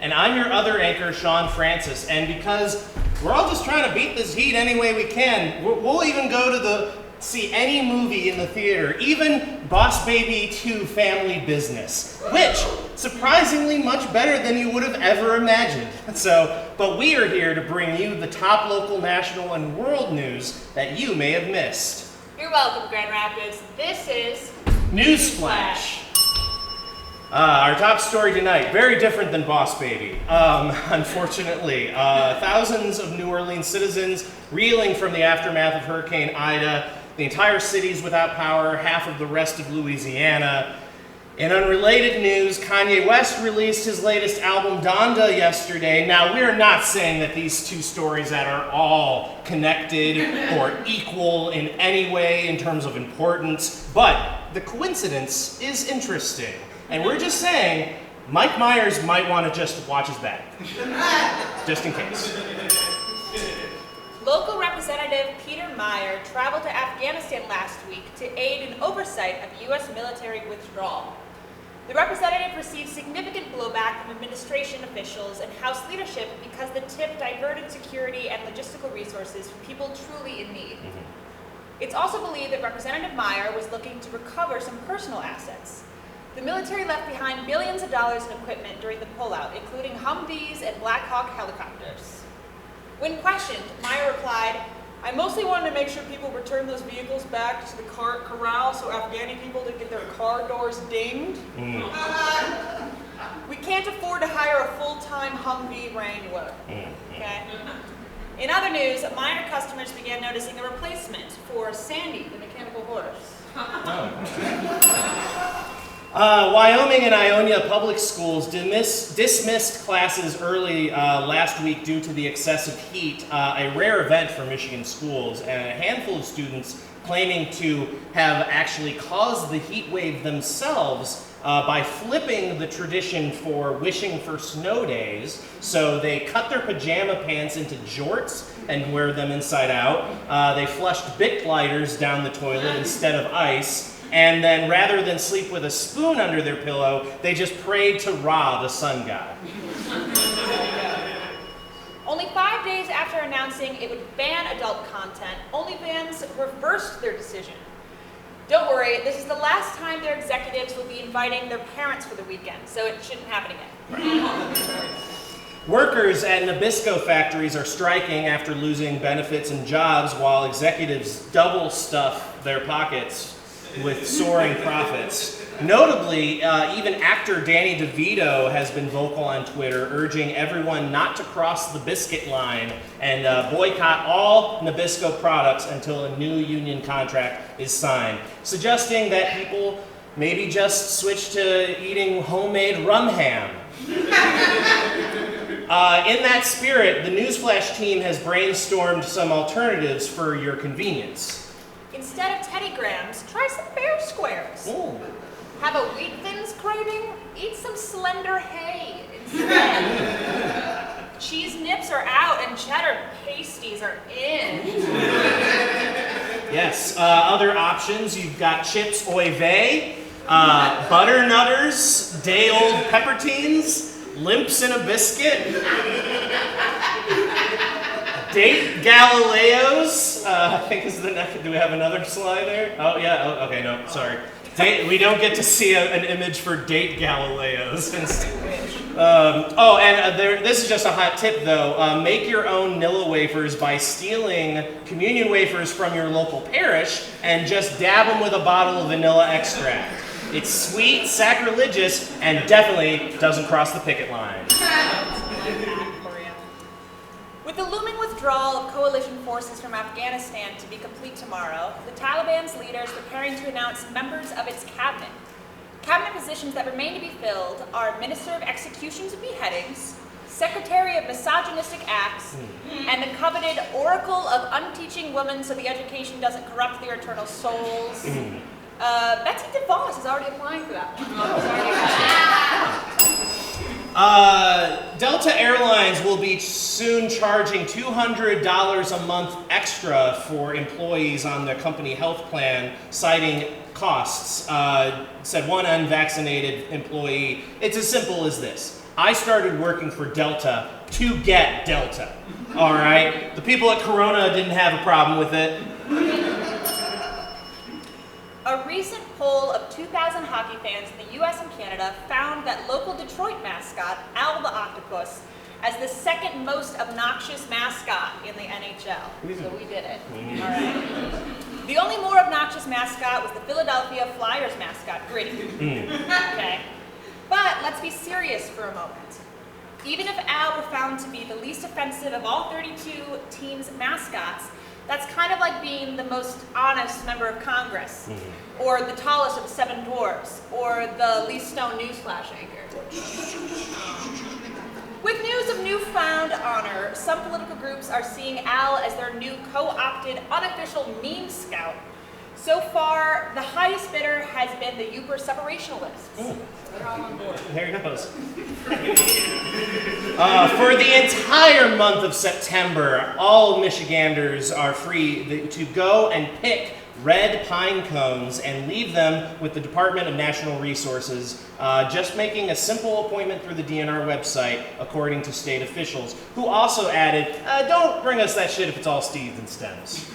And I'm your other anchor, Sean Francis. And because we're all just trying to beat this heat any way we can, we'll even go to see any movie in the theater, even Boss Baby 2 Family Business, which, surprisingly much better than you would have ever imagined. But we are here to bring you the top local, national, and world news that you may have missed. You're welcome, Grand Rapids. This is NewsFlash. Our top story tonight, very different than Boss Baby, unfortunately. Thousands of New Orleans citizens reeling from the aftermath of Hurricane Ida. The entire city's without power, half of the rest of Louisiana. In unrelated news, Kanye West released his latest album, Donda, yesterday. Now, we're not saying that these two stories that are all connected or equal in any way in terms of importance, but the coincidence is interesting. And we're just saying, Mike Myers might want to just watch his back, just in case. Local Representative Peter Meyer traveled to Afghanistan last week to aid in oversight of U.S. military withdrawal. The representative received significant blowback from administration officials and House leadership because the tip diverted security and logistical resources from people truly in need. It's also believed that Representative Meyer was looking to recover some personal assets. The military left behind billions of dollars in equipment during the pullout, including Humvees and Black Hawk helicopters. When questioned, Meyer replied, "I mostly wanted to make sure people return those vehicles back to the corral so Afghani people didn't get their car doors dinged. We can't afford to hire a full-time Humvee wrangler." Okay? In other news, Meyer customers began noticing a replacement for Sandy, the mechanical horse. Wyoming and Ionia public schools dismissed classes early last week due to the excessive heat, a rare event for Michigan schools, and a handful of students claiming to have actually caused the heat wave themselves by flipping the tradition for wishing for snow days. So they cut their pajama pants into jorts and wear them inside out. They flushed Bic lighters down the toilet instead of ice. And then rather than sleep with a spoon under their pillow, they just prayed to Ra, the sun god. Only 5 days after announcing it would ban adult content, OnlyFans reversed their decision. Don't worry, this is the last time their executives will be inviting their parents for the weekend, so it shouldn't happen again. Workers at Nabisco factories are striking after losing benefits and jobs while executives double stuff their pockets with soaring profits. Notably, even actor Danny DeVito has been vocal on Twitter, urging everyone not to cross the biscuit line and boycott all Nabisco products until a new union contract is signed, suggesting that people maybe just switch to eating homemade rum ham. In that spirit, the NewsFlash team has brainstormed some alternatives for your convenience. Instead of Teddy Grahams, try some Bear Squares. Ooh. Have a Wheat Thins craving? Eat some Slender Hay instead. Cheese nips are out and cheddar pasties are in. Yes, other options, you've got Chips Oy Vey, Butternutters, Day-Old Peppertines, Limps in a Biscuit, Date Galileos, I think is the next, do we have another slide there? Oh yeah, oh, okay, no, sorry. We don't get to see an image for Date Galileos. This is just a hot tip though. Make your own Nilla wafers by stealing communion wafers from your local parish and just dab them with a bottle of vanilla extract. It's sweet, sacrilegious, and definitely doesn't cross the picket line. With the looming withdrawal of coalition forces from Afghanistan to be complete tomorrow, the Taliban's leader is preparing to announce members of its cabinet. Cabinet positions that remain to be filled are Minister of Executions and Beheadings, Secretary of Misogynistic Acts, and the coveted Oracle of Unteaching Women so the education doesn't corrupt their eternal souls. Betsy DeVos is already applying for that one. Delta Airlines will be soon charging $200 a month extra for employees on their company health plan, citing costs, said one unvaccinated employee. It's as simple as this. I started working for Delta to get Delta. All right? The people at Corona didn't have a problem with it. A recent poll of 2,000 hockey fans in the US and Canada found that local Detroit mascot, Al the Octopus, as the second most obnoxious mascot in the NHL. So we did it. All right. The only more obnoxious mascot was the Philadelphia Flyers mascot, Gritty. Okay. But let's be serious for a moment. Even if Al were found to be the least offensive of all 32 teams' mascots, that's kind of like being the most honest member of Congress, or the tallest of the 7 dwarfs, or the least known NewsFlash anchor. With news of newfound honor, some political groups are seeing Al as their new co-opted unofficial meme scout. So far, the highest bidder has been the Uber separationalists. They're all on board. There he goes. For the entire month of September, all Michiganders are free to go and pick red pine cones and leave them with the Department of National Resources, just making a simple appointment through the DNR website, according to state officials, who also added, don't bring us that shit if it's all Steves and stems.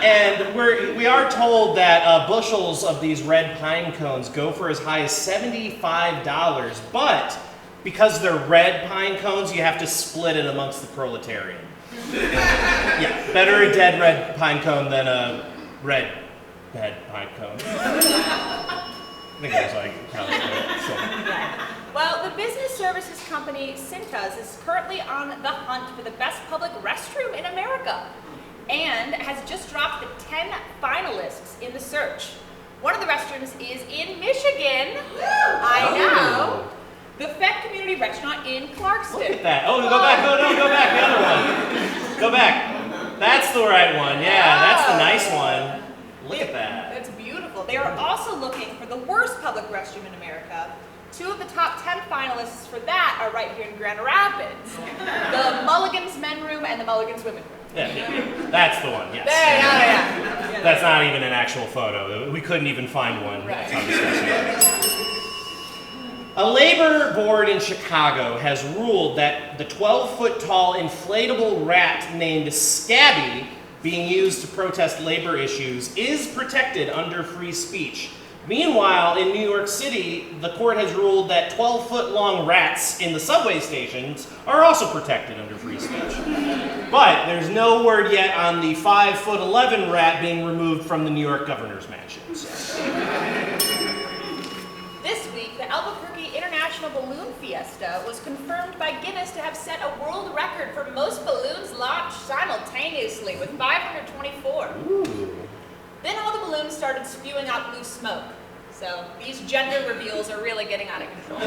And we are told that bushels of these red pine cones go for as high as $75, but because they're red pine cones, you have to split it amongst the proletariat. Yeah, better a dead red pine cone than a red dead pine cone. I think that's like how it's so. Well, the business services company Cintas is currently on the hunt for the best public restroom in America, and has just dropped the 10 finalists in the search. One of the restrooms is in Michigan. I know. The Fed Community Restaurant in Clarkston. Look at that. Oh, go back. Oh, no, go back. The other one. Go back. That's the right one. Yeah, that's the nice one. Look at that. That's beautiful. They are also looking for the worst public restroom in America. 2 of the top 10 finalists for that are right here in Grand Rapids. The Mulligan's Men Room and the Mulligan's Women Room. Yeah, that's the one, yes. Yeah. That's not even an actual photo. We couldn't even find one. Right. That's how disgusting it is. A labor board in Chicago has ruled that the 12-foot tall inflatable rat named Scabby, being used to protest labor issues, is protected under free speech. Meanwhile, in New York City, the court has ruled that 12-foot-long rats in the subway stations are also protected under free speech. But there's no word yet on the 5'11" rat being removed from the New York governor's mansion. This week, the Albuquerque International Balloon Fiesta was confirmed by Guinness to have set a world record for most balloons launched simultaneously with 524. Ooh. Then all the balloons started spewing out blue smoke. So these gender reveals are really getting out of control.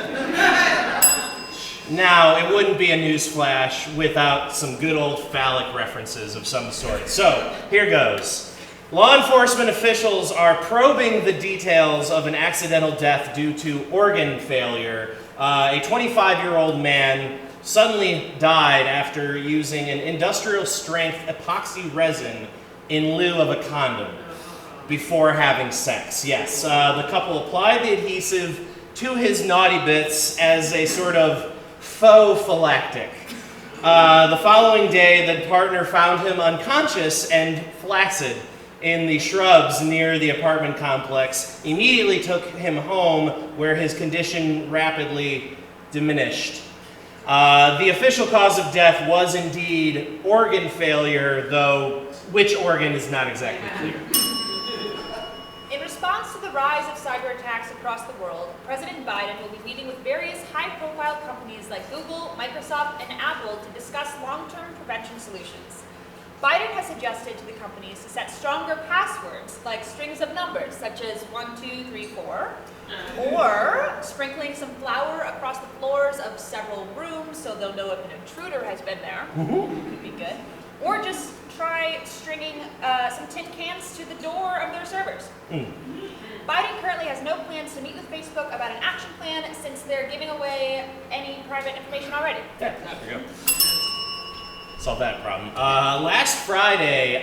Now, it wouldn't be a newsflash without some good old phallic references of some sort. So, here goes. Law enforcement officials are probing the details of an accidental death due to organ failure. A 25-year-old man suddenly died after using an industrial-strength epoxy resin in lieu of a condom before having sex. Yes, the couple applied the adhesive to his naughty bits as a sort of faux phylactic. The following day, the partner found him unconscious and flaccid in the shrubs near the apartment complex, immediately took him home where his condition rapidly diminished. The official cause of death was indeed organ failure, though which organ is not exactly clear. In response to the rise of cyber attacks across the world, President Biden will be meeting with various high-profile companies like Google, Microsoft, and Apple to discuss long-term prevention solutions. Biden has suggested to the companies to set stronger passwords, like strings of numbers, such as 1, 2, 3, 4, or sprinkling some flour across the floors of several rooms so they'll know if an intruder has been there. Could be good. Or just try stringing some tin cans to the door of their servers. Biden currently has no plans to meet with Facebook about an action plan since they're giving away any private information already. Yeah, there you go. Solve that problem. Last Friday,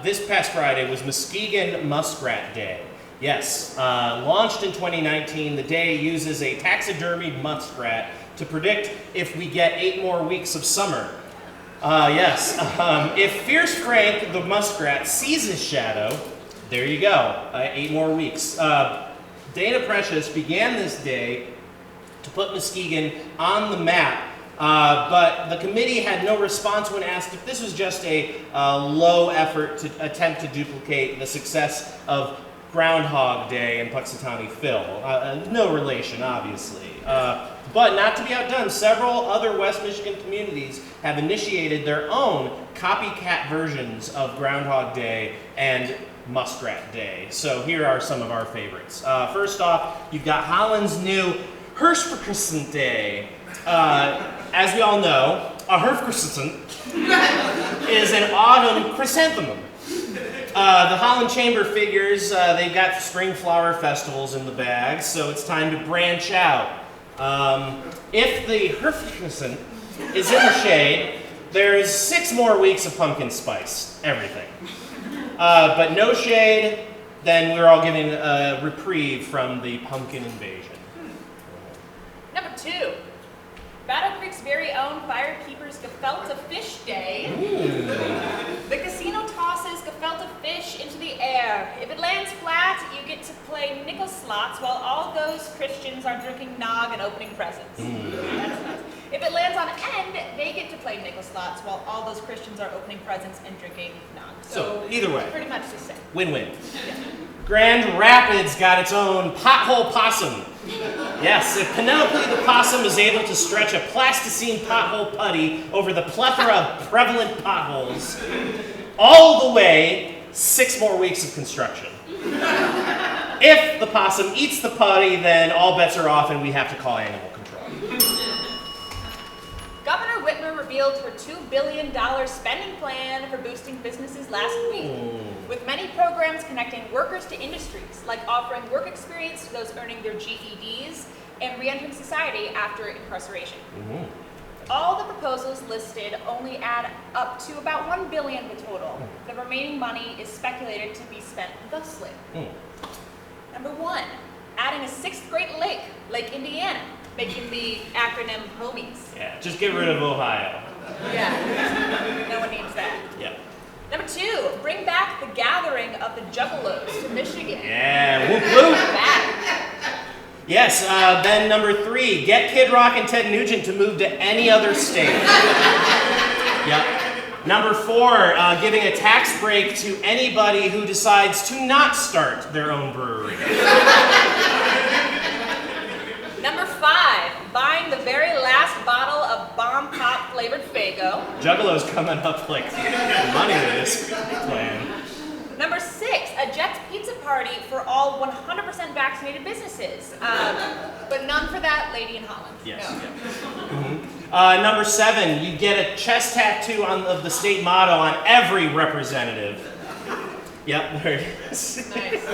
this past Friday, was Muskegon Muskrat Day. Yes, launched in 2019, the day uses a taxidermied muskrat to predict if we get 8 more weeks of summer. Yes, if Fierce Frank the muskrat sees his shadow, there you go, 8 more weeks. Dana Precious began this day to put Muskegon on the map, but the committee had no response when asked if this was just a low effort to attempt to duplicate the success of Groundhog Day and Puxatawny Phil. No relation, obviously. But not to be outdone, several other West Michigan communities have initiated their own copycat versions of Groundhog Day and Muskrat Day. So here are some of our favorites. First off, you've got Holland's new Herfstkristen Day. As we all know, a Herfstkristen is an autumn chrysanthemum. The Holland Chamber figures they've got spring flower festivals in the bag, so it's time to branch out. If the Herfstkristen is in the shade, there's 6 more weeks of pumpkin spice, everything. But no shade, then we're all given a reprieve from the pumpkin invasion. Number 2, Battle Creek's very own Firekeepers Gefilte Fish Day. The casino tosses gefilte fish into the air. If it lands flat, you get to play nickel slots while all those Christians are drinking nog and opening presents. That's nice. If it lands on end, they get to play nickel slots while all those Christians are opening presents and drinking nog. So either way, pretty much the same. Win-win. Yeah. Grand Rapids got its own pothole possum. Yes, if Penelope the possum is able to stretch a plasticine pothole putty over the plethora of prevalent potholes, all the way, 6 more weeks of construction. If the possum eats the putty, then all bets are off and we have to call animal control. Governor Whitmer revealed her $2 billion spending plan for boosting businesses last week, with many programs connecting workers to industries, like offering work experience to those earning their GEDs and re-entering society after incarceration. All the proposals listed only add up to about $1 billion in total. The remaining money is speculated to be spent thusly. Number 1, adding a 6th Great Lake, Lake Indiana, making the acronym HOMIES. Yeah, just get rid of Ohio. Yeah, no one needs that. Yeah. Number 2, bring back the gathering of the Juggalos to Michigan. Yeah, whoop whoop. Back. Yes, then number 3, get Kid Rock and Ted Nugent to move to any other state. Yep. Number 4, giving a tax break to anybody who decides to not start their own brewery. Number 5, buying the very last bottle of bomb pop flavored Faygo. Juggalo's coming up like money with this plan. Number 6, a Jets pizza party for all 100% vaccinated businesses. But none for that lady in Holland. Yes. No. Yeah. Number 7, you get a chest tattoo of the state motto on every representative. Yep, there it is. Nice.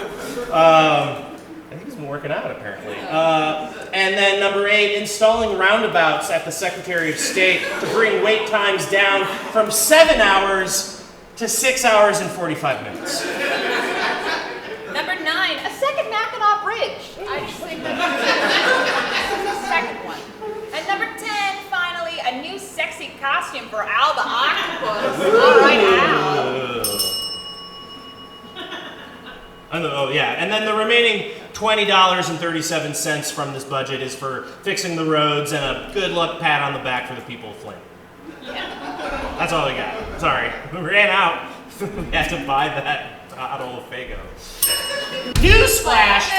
I think he's been working out, apparently. And then number 8, installing roundabouts at the Secretary of State to bring wait times down from 7 hours to 6 hours and 45 minutes. Number 9, a second Mackinac Bridge. I just think that's the second one. And number 10, finally, a new sexy costume for Al the Octopus. All right, Al. Oh, yeah. And then the remaining $20.37 from this budget is for fixing the roads and a good luck pat on the back for the people of Flint. Yeah. That's all we got. Sorry. We ran out. We had to buy that bottle of Faygo. Newsflash!